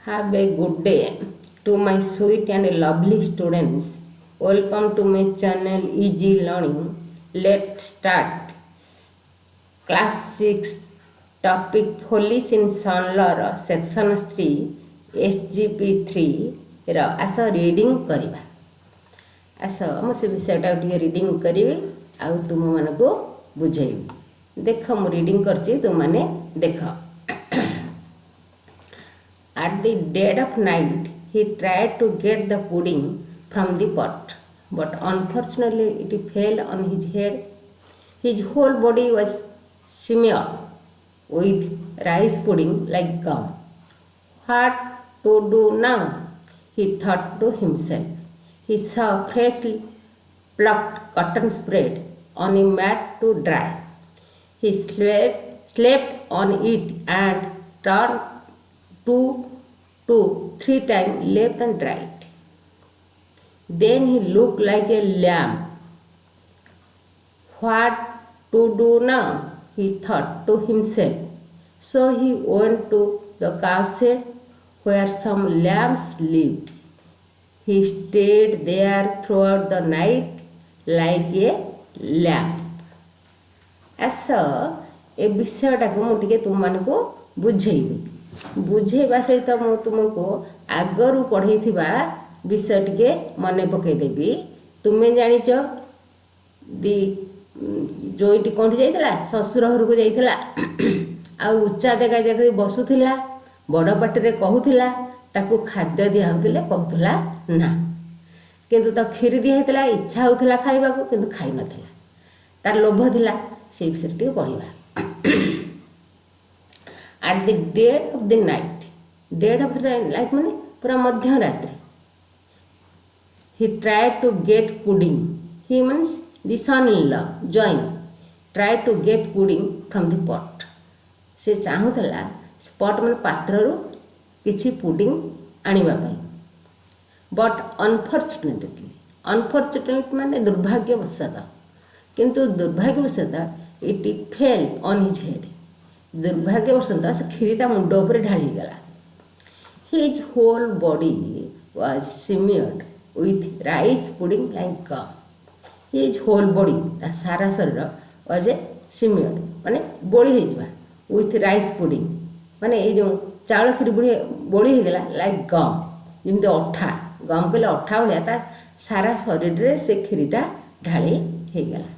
Have a good day to my sweet and lovely students. Welcome to my channel Easy Learning. Let's start. Class 6 topic Police in Sunlor section 3 SGP 3 ର ଆସ reading କରିବା। ଆସ ମୁଁ ସେ ବିଷୟଟା ଟିକେ reading କରିବି ଆଉ ତୁମମାନଙ୍କୁ ବୁଝେଇବି। ଦେଖ ମୁଁ ରିଡ଼ିଂ କରିଛି, ତୁମମାନେ ଦେଖ। At the dead of night, he tried to get the pudding from the pot, but unfortunately it fell on his head. His whole body was smeared with rice pudding like gum. What to do now? He thought to himself. He saw freshly plucked cotton spread on a mat to dry. He slept on it and turned two to three times left and right. Then he looked like a lamb. What to do now? He thought to himself. So he went to the cowshed where some lambs lived. He stayed there throughout the night like a lamb. ଆସ ଏ ବିଷୟଟାକୁ ମୁଁ ଟିକେ ତୁମମାନଙ୍କୁ ବୁଝେଇବି। ବୁଝେଇବା ସହିତ ମୁଁ ତୁମକୁ ଆଗରୁ ପଢ଼େଇଥିବା ବିଷୟ ଟିକେ ମନେ ପକାଇଦେବି। ତୁମେ ଜାଣିଛ ଜୋଇଁଟି କେଉଁଠି ଯାଇଥିଲା? ଶ୍ୱଶୁର ଘରକୁ ଯାଇଥିଲା। ଆଉ ଉଚ୍ଚା ଜାଗାରେ ବସୁଥିଲା, ବଡ଼ ପାଟିରେ କହୁଥିଲା, ତାକୁ ଖାଦ୍ୟ ଦିଆହେଉଥିଲେ କହୁଥିଲା ନା। କିନ୍ତୁ ତାକୁ କ୍ଷୀରି ଦିଆହେଇଥିଲା, ଇଚ୍ଛା ହେଉଥିଲା ଖାଇବାକୁ, କିନ୍ତୁ ଖାଇନଥିଲା, ତାର ଲୋଭ ଥିଲା। ସେଇ ବିଷୟରେ ଟିକେ ପଢ଼ିବା। At the dead of the night, dead of the night ମାନେ ପୁରା ମଧ୍ୟରାତ୍ରି, he tried to get pudding. He means the son-in-law, ଜୋଇଁ, tried to get pudding from the pot. ସେ ଚାହୁଁଥିଲା ପଟ୍ ମାନେ ପାତ୍ରରୁ କିଛି ପୁଡ଼ିଂ ଆଣିବା ପାଇଁ। ବଟ୍ ଅନଫର୍ଚୁନେଟଲି ମାନେ ଦୁର୍ଭାଗ୍ୟବଶତଃ, କିନ୍ତୁ ଦୁର୍ଭାଗ୍ୟବଶତଃ it fell on his head. ଦୁର୍ଭାଗ୍ୟବଶତଃ ସେ କ୍ଷୀରି ତା ମୁଣ୍ଡ ଉପରେ ଢାଳି ହେଇଗଲା। His whole body was smeared with rice pudding like gum. His whole body, ତା ସାରା ଶରୀର ୱାଜ୍ ସ୍ମିୟର୍ଡ ମାନେ ବୋଳି ହେଇଯିବା, ୱିଥ୍ ରାଇସ୍ ପୁଡ଼ିଂ ମାନେ ଏଇ ଯେଉଁ ଚାଉଳ କ୍ଷୀରି ବୋଳି ହେଇଗଲା, ଲାଇକ୍ ଗମ୍ ଯେମିତି ଅଠା, ଗମ୍ କହିଲେ ଅଠା ଭଳିଆ ତା ସାରା ଶରୀରରେ ସେ କ୍ଷୀରିଟା ଢାଳି ହେଇଗଲା।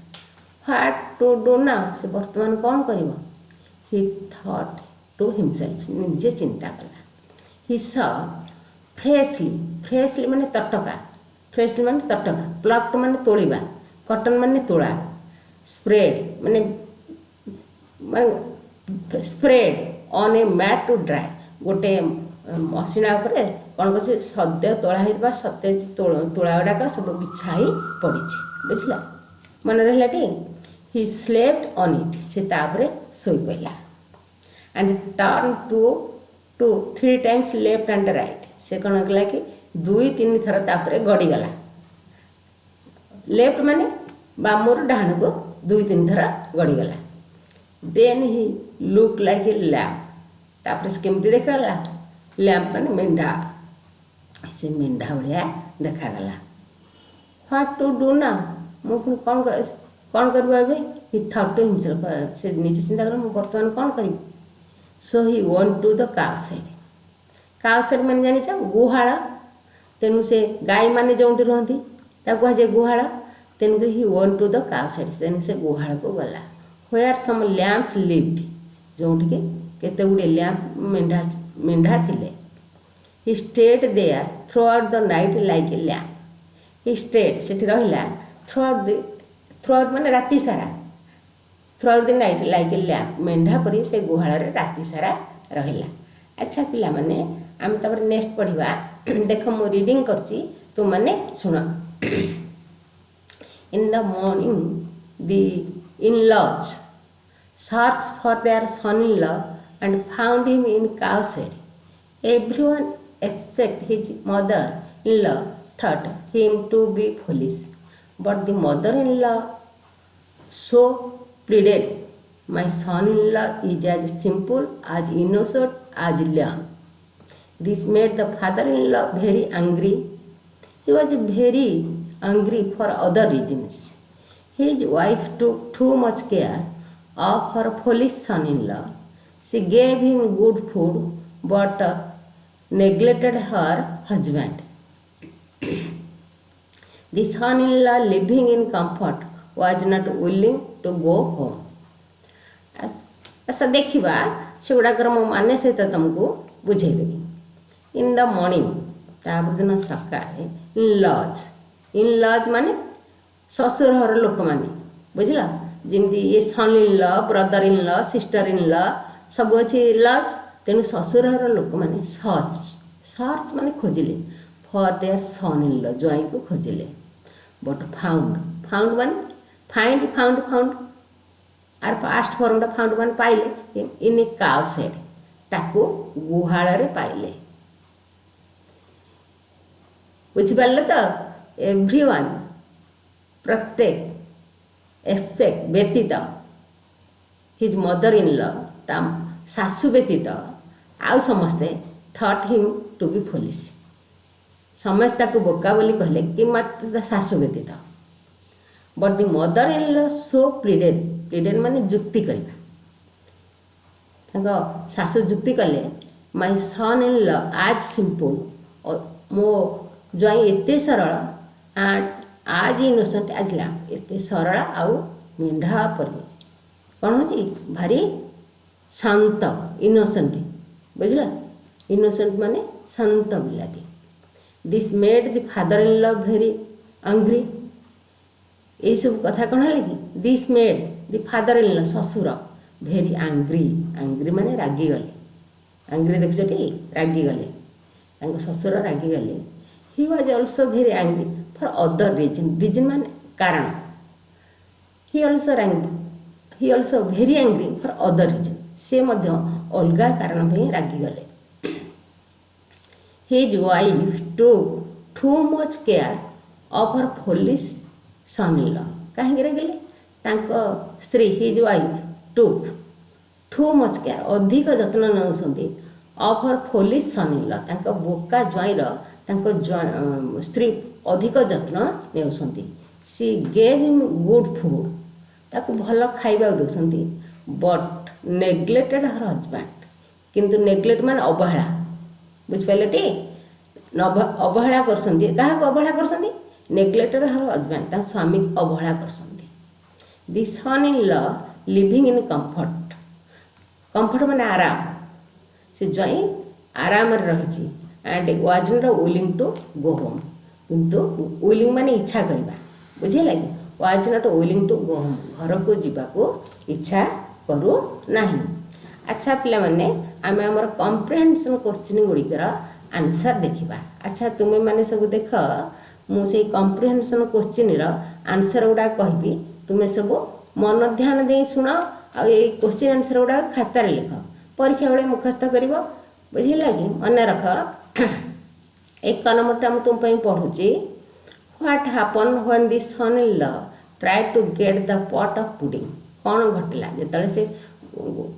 ହ୍ୱାଟ୍ ଟୁ ଡୁ ନାଉ? ସେ ବର୍ତ୍ତମାନ କ'ଣ କରିବ? ହି ଥଟ୍ ଟୁ ହିମସେଲ୍ଫ, ନିଜେ ଚିନ୍ତା କଲା। ହି ସ ଫ୍ରେଶଲି ମାନେ ତଟକା, ଫ୍ରେଶଲି ମାନେ ତଟକା, ପ୍ଲକ୍ଡ ମାନେ ତୋଳିବା, କଟନ୍ ମାନେ ତୋଳା, ସ୍ପ୍ରେଡ୍ ମାନେ spread on a mat to dry, ଗୋଟେ ମସିଣା ଉପରେ କ'ଣ କରୁଛି, ସଦ୍ୟ ତୋଳା ହେଇଥିବା ସତେଜ ତୋଳା ଗୁଡ଼ାକ ସବୁ ବିଛା ହେଇ ପଡ଼ିଛି। ବୁଝିଲ? ମନେ ରହିଲାଟି? ହି ସ୍ଲେପ୍ଟ ଅନ୍ ଇଟ୍, ସେ ତାପରେ ଶୋଇପଡ଼ିଲା। And turn two three times left and right, ସେ କ'ଣ କଲା କି 2-3 ଥର ତାପରେ ଗଡ଼ିଗଲା। ଲେଫ୍ଟ ମାନେ ବାମରୁ ଡାହାଣକୁ 2-3 ଥର ଗଡ଼ିଗଲା। ଦେନ୍ ହି ଲୁକ୍ ଲାଇକ୍ ଏ ଲ୍ୟାମ୍ପ, ତାପରେ ସେ କେମିତି ଦେଖାଗଲା? ଲ୍ୟାମ୍ପ ମାନେ ମେଣ୍ଢା, ସେ ମେଣ୍ଢା ଭଳିଆ ଦେଖାଗଲା। ହ୍ୱାଟ୍ ଟୁ ଡୁ ନାଉ? ମୁଁ ପୁଣି କ'ଣ କରିବ ଏବେ? ହି ଥଟ୍ ଟୁ ହିମସେଲ୍ଫ, ସେ ନିଜେ ଚିନ୍ତା କଲା, ମୁଁ ବର୍ତ୍ତମାନ କ'ଣ କରିବି? So he went to the cowshed. Cowshed ମାନେ ଜାଣିଛ? ଗୁହାଳ। ତେଣୁ ସେ ଗାଈମାନେ ଯେଉଁଠି ରୁହନ୍ତି ତାକୁ କୁହାଯାଏ ଗୁହାଳ। ତେଣୁକରି ହି ୱେଣ୍ଟ ଟୁ ଦ କାଉସେଡ୍, ତେଣୁ ସେ ଗୁହାଳକୁ ଗଲା। ହ୍ୱେୟାର୍ ସମ୍ ଲ୍ୟାମ୍ପସ୍ ଲିଭ୍ଡ, ଯେଉଁଠିକି କେତେ ଗୁଡ଼ିଏ ମେଣ୍ଢା ଥିଲେ। He stayed there throughout the night like a lamp. He stayed, ସେଠି ରହିଲା, ଥ୍ରୁଆଉଟ୍ ମାନେ ରାତି ସାରା, throughout the night like a lamp, ମେଣ୍ଢା ପରି ସେ ଗୁହାଳରେ ରାତି ସାରା ରହିଲା। ଆଚ୍ଛା ପିଲାମାନେ, ଆମେ ତାପରେ ନେକ୍ସଟ ପଢ଼ିବା। ଦେଖ ମୁଁ ରିଡ଼ିଂ କରୁଛି, ତୁମମାନେ ଶୁଣ। In the morning the in-laws searched for their son-in-law and found him in cowshed. Everyone except his mother-in-law thought him to be foolish, but the mother-in-law so pleaded, "My son-in-law is as simple, as innocent as lamb." This made the father-in-law very angry. He was very angry for other reasons. His wife took too much care of her foolish son-in-law. She gave him good food but neglected her husband. The son-in-law, living in comfort, was not willing to go home. ଆଚ୍ଛା ଦେଖିବା ସେଗୁଡ଼ାକର ମୁଁ ମାନେ ସହିତ ତୁମକୁ ବୁଝେଇଦେବି। In the morning, ତାପରେ ଦିନ ସକାଳେ, in lodge ମାନେ ଶ୍ୱଶୁର ଘର ଲୋକମାନେ, ବୁଝିଲ? ଯେମିତି ଇଏ ସନ୍ in law, brother in law, sister in ଲ ସବୁ ଅଛି ଲଜ୍। ତେଣୁ ଶ୍ୱଶୁର ଘର ଲୋକମାନେ ସର୍ଚ୍ଚ ମାନେ ଖୋଜିଲେ for their son in law, ଜ୍ୱାଇଁକୁ ଖୋଜିଲେ। ବଟ୍ ଫାଉଣ୍ଡ ମାନେ ଫାଉଣ୍ଡ ଆର ପାଷ୍ଟ ଫର୍ମଟା ଫାଉଣ୍ଡ ମାନେ ପାଇଲେ। ଇନ୍ ଏ କାଉ ସେଡ୍, ତାକୁ ଗୁହାଳରେ ପାଇଲେ। ବୁଝିପାରିଲେ ତ? ଏଭ୍ରିୱାନ୍, ପ୍ରତ୍ୟେକ, ଏକ୍ସପେକ୍ଟ ବ୍ୟତୀତ, ହିଜ୍ ମଦର ଇନ୍ ଲ, ତା ଶାଶୁ ବ୍ୟତୀତ ଆଉ ସମସ୍ତେ ଥଟ୍ ହିମ୍ ଟୁ ବି ଫୁଲିସ୍, ସମସ୍ତେ ତାକୁ ବୋକା ବୋଲି କହିଲେ କିମ୍ବା ତା ଶାଶୁ ବ୍ୟତୀତ। But the mother in law so pleaded ମାନେ ଯୁକ୍ତି କରିବା। ତାଙ୍କ ଶାଶୁ ଯୁକ୍ତି କଲେ, ମାଇ ସନ୍ ଇନ୍ ଲ ଆଜ୍ ସିମ୍ପଲ୍, ମୋ ଜ୍ୱାଇଁ ଏତେ ସରଳ, ଆଣ୍ଡ ଆଜ୍ ଇନୋସେଣ୍ଟ ଆଜ୍ ଲ୍ୟାମ୍ବ, ଏତେ ସରଳ ଆଉ ମେଣ୍ଢା ପରି। କ'ଣ ହେଉଛି? ଭାରି ଶାନ୍ତ, ଇନୋସେଣ୍ଟ, ବୁଝିଲ? ଇନୋସେଣ୍ଟ ମାନେ ଶାନ୍ତ ପିଲାଟି। This made the father in law very angry. ଏଇସବୁ କଥା କ'ଣ ହେଲା କି? This made the father in ଲ, ଶ୍ୱଶୁର, ଭେରି ଆଙ୍ଗ୍ରି ମାନେ ରାଗିଗଲେ। ଆଙ୍ଗ୍ରି ଦେଖୁଛଟି? ରାଗିଗଲେ, ତାଙ୍କ ଶ୍ୱଶୁର ରାଗିଗଲେ। He was also very angry for other reason ମାନେ କାରଣ। He also very angry for other reason, ସେ ମଧ୍ୟ ଅଲଗା କାରଣ ପାଇଁ ରାଗିଗଲେ। His wife took too much care of her foolish son in law. କାହିଁକି ରାଗିଲେ? ତାଙ୍କ ସ୍ତ୍ରୀ his wife took too much care, ଅଧିକ ଯତ୍ନ ନେଉଛନ୍ତି, of her foolish son in ଲ, ତାଙ୍କ ବୋକା ଜ୍ୱାଇଁର ତାଙ୍କ ସ୍ତ୍ରୀ ଅଧିକ ଯତ୍ନ ନେଉଛନ୍ତି। ସି ଗେଭ୍ ହିମ୍ ଗୁଡ୍ ଫୁଡ୍, ତାକୁ ଭଲ ଖାଇବାକୁ ଦେଉଛନ୍ତି। ବଟ୍ ନେଗ୍ଲେକ୍ଟେଡ୍ ହର୍ ହଜବ୍ୟାଣ୍ଡ, କିନ୍ତୁ ନେଗ୍ଲେକ୍ଟ ମାନେ ଅବହେଳା, ବୁଝିପାରିଲେ ଟି? ଅବହେଳା କରୁଛନ୍ତି। କାହାକୁ ଅବହେଳା କରୁଛନ୍ତି? ନେଗ୍ଲେକ୍ଟେଡ୍ ହର୍ ହଜବ୍ୟାଣ୍ଡ, ତାଙ୍କ ସ୍ୱାମୀକୁ ଅବହେଳା କରୁଛନ୍ତି। The son in law living in comfort ମାନେ ଆରାମ, ସେ ଜ୍ୱାଇଁ ଆରାମରେ ରହିଛି। And was not willing to go home, କିନ୍ତୁ ୱିଲିଂ ମାନେ ଇଚ୍ଛା କରିବା, ବୁଝିହେଲା କି? Was not willing to go home, ଘରକୁ ଯିବାକୁ ଇଚ୍ଛା କରୁନାହିଁ। ଆଚ୍ଛା ପିଲାମାନେ, ଆମେ ଆମର କମ୍ପ୍ରିହେନ୍ସନ୍ କୋଶ୍ଚିନ୍ ଗୁଡ଼ିକର ଆନ୍ସର୍ ଦେଖିବା। ଆଚ୍ଛା ତୁମେମାନେ ସବୁ ଦେଖ, ମୁଁ ସେଇ କମ୍ପ୍ରିହେନ୍ସନ୍ କୋଶ୍ଚିନ୍ର ଆନ୍ସର୍ ଗୁଡ଼ାକ କହିବି, ତୁମେ ସବୁ ମନ ଧ୍ୟାନ ଦେଇ ଶୁଣ, ଆଉ ଏଇ କୋଶ୍ଚିନ୍ ଆନ୍ସର୍ ଗୁଡ଼ାକ ଖାତାରେ ଲେଖ, ପରୀକ୍ଷା ବେଳେ ମୁଖସ୍ଥ କରିବ, ବୁଝିଲା କି? ମନେ ରଖ। 1 ନମ୍ବରଟା ମୁଁ ତୁମ ପାଇଁ ପଢ଼ୁଛି। What happen when the son in law try to get the pot of pudding. କ'ଣ ଘଟିଲା ଯେତେବେଳେ ସେ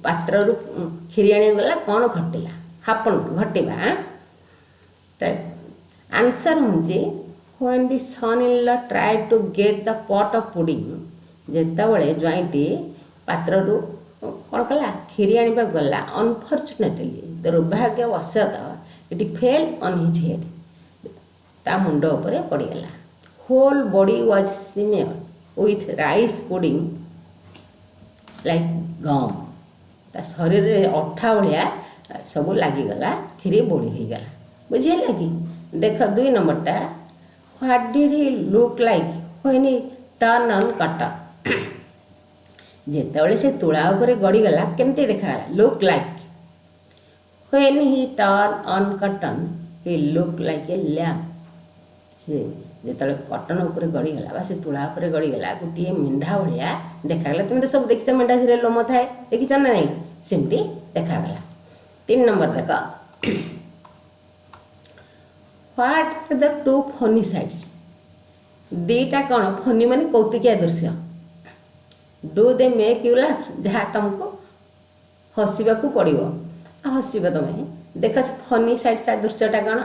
ପାତ୍ରରୁ କ୍ଷୀରି ଆଣିବାକୁ ଗଲା? କ'ଣ ଘଟିଲା? ହାପନ୍ ଘଟିବା। ଆନ୍ସର୍ ହେଉଛି when the son in law try to get the pot of pudding, ଯେତେବେଳେ ଜ୍ୱାଇଁଟି ପାତ୍ରରୁ କ'ଣ କଲା? କ୍ଷୀରି ଆଣିବାକୁ ଗଲା। ଅନଫର୍ଚୁନେଟଲି, ଦୁର୍ଭାଗ୍ୟବଶତଃ, it fell on his head, ତା ମୁଣ୍ଡ ଉପରେ ପଡ଼ିଗଲା। Whole body was smeared with rice pudding like gum, ତା ଶରୀରରେ ଅଠା ଭଳିଆ ସବୁ ଲାଗିଗଲା, କ୍ଷୀରି ବୋଳି ହୋଇଗଲା, ବୁଝିହେଲା କି? ଦେଖ 2 ନମ୍ବରଟା। What did he look like when he turn on cotton. ଯେତେବେଳେ ସେ ତୁଳା ଉପରେ ଗଡ଼ିଗଲା କେମିତି ଦେଖାଗଲା? Look like. When he turn on cotton he look like a lamp. ସେ ଯେତେବେଳେ କଟନ ଉପରେ ଗଡ଼ିଗଲା ବା ସେ ତୁଳା ଉପରେ ଗଡ଼ିଗଲା, ଗୋଟିଏ ମେଣ୍ଢା ଭଳିଆ ଦେଖାଗଲା। ତୁମେ ତ ସବୁ ଦେଖିଛ, ମେଣ୍ଢା ଧିରେ ଲୋମ ଥାଏ, ଦେଖିଛ ନା ନାହିଁ? ସେମିତି ଦେଖାଗଲା। 3 ନମ୍ବର ଦେଖ। What R the 2 Fani sides. ଦୁଇଟା କ'ଣ? ଫନି ମାନେ କୌତୁକିଆ ଦୃଶ୍ୟ। ଡୁ ଦେ ମେକ୍ ୟୁ ଲାଫ୍, ଯାହା ତୁମକୁ ହସିବାକୁ ପଡ଼ିବ, ହସିବ ତମେ। देख फनी साइड्स दृश्यटा कौन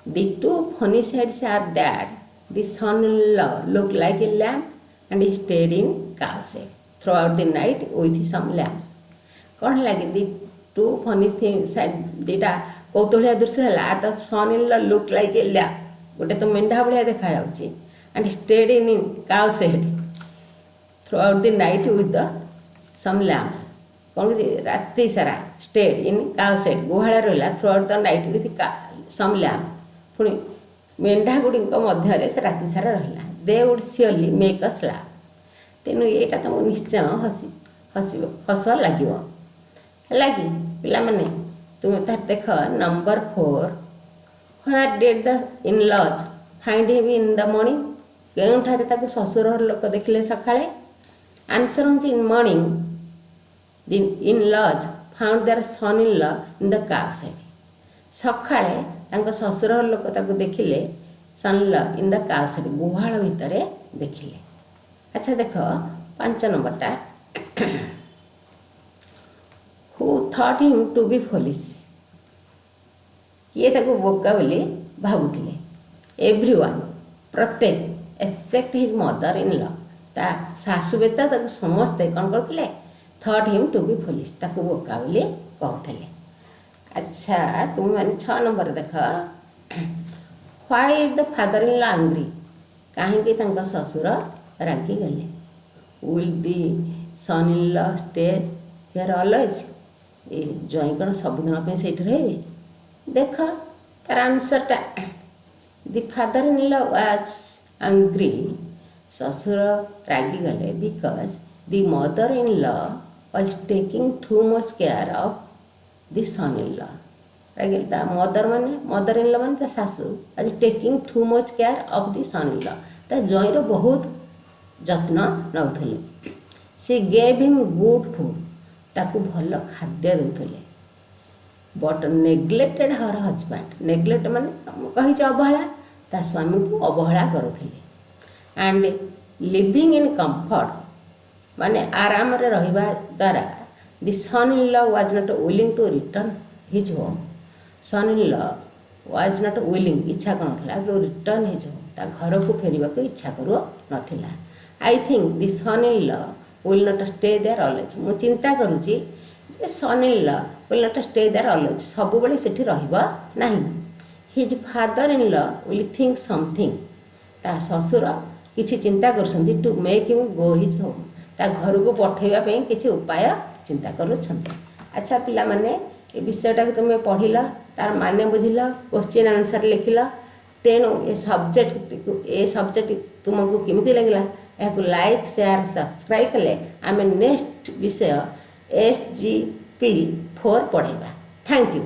the two funny sides are that the son in law look like a lamp and stayed in cow shade throughout the night with some lamps कौन लगे दि टू फनी साइड दुटा कौतूहलिया दृश्य है the son in law look like a lamp गोटे तो मेढ़ा भाया देखा and stayed in cow shade throughout the night with the some lamps कौन राति सारा स्टेड इन काउ शेड गुहाल रहा throughout the night with some lamp पुणी मेढ़ा गुड़िक मध्य से राति सारा रहा they would surely make us laugh तेणु यहाँ तुमको निश्चय हस लगे है पिलाने तुम देख number 4 where did the in laws find him in the morning केउठारे ससुर लोक देखले सकाळे आंसर हूँ in morning in laws found their son in law in the cowshed सकाळे ससुर लोक देखिले son law in the cowshed गुहाल भितर देखिले। अच्छा देख 5 नंबरटा who thought him to be foolish किए ताको बोका बोली भावुले एवरीवन प्रत्येक except his mother in law ता सासु बेता समस्ते कौन करते thought him to be foolish ताको बोका बोली कहते। अच्छा तुम मैंने 6 नंबर देख why is the father in law angry कहीं ससुर रागी गले will the son in law stay here always ये ज्वाई कौन सबुदिन से रहे देख तार आंसरटा the father in law was angry ससुर रागी गले because the mother in law was taking too much care of the son in law रागी मदर इन लॉ माने सासू आज taking too much care of the son in law ता ज्वाईर बहुत जत्न नौले she gave him good food ताकू भल खाद्य दूले but neglected her husband neglect माने कही अवहेला ता स्वामी को अवहेला करुले एंड लिविंग इन कंफर्ट माने आराम रे रहिबा द्वारा the son in law was not willing to return his home son in law was not willing इच्छा कौन था टू रिटर्न हिज होम ता घर को फेरवा को इच्छा करू नथिला। I think the son in law will not stay there always मु चिंता करूची जे son in law will not stay there always सब बेले सेठी रहइबा नाही his father in law will think something ता ससुर किछि चिंता करछन्ती to make him go his home ता घर को पठेबा पे किछि उपाय चिंता करूछन्ती। अच्छा पिला माने ए विषयटा तुम पढ़िल तार माने बुझिल क्वेश्चन आंसर लिखिल तेणु ए सब्जेक्ट तुमको केमती लगे यह लाइक शेयर सब्सक्राइब कले आम नेक्स्ट विषय SGP 4 पढ़ेगा। Thank you.